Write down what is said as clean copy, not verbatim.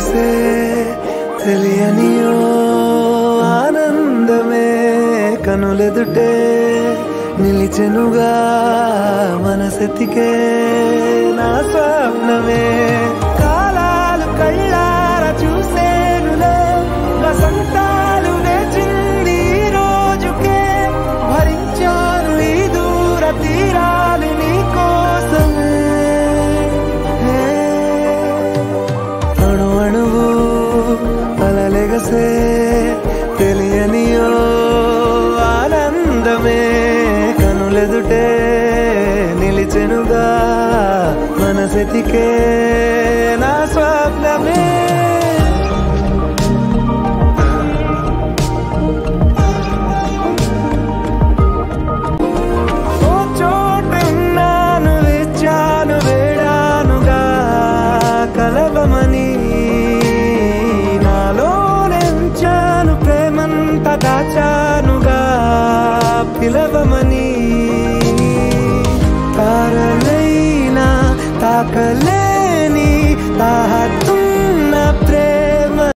కలలెగసే తెలియనియో ఆనందమే కనులెదుటే నిలిచెనుగా మనసెతికే నా స్వప్నమే కాలాలు కళ్ళారా చూసేనులే వసంతాలు వేచింది ఈ రోజుకే భరించాను ఈ దూర తీరాలు నీ కోసమే అణు అణువు కలలెగసే తెలియనియో ఆనందమే కనులెదుటే నిలిచెనుగా మనసెతికే నా స్వప్నమే ఓ చోటున్నాను వేచాను వేడానుగా కలవమని నాలోనెంచాను ప్రేమంత దాచానుగా పిలవమని తారలైనా తాకలే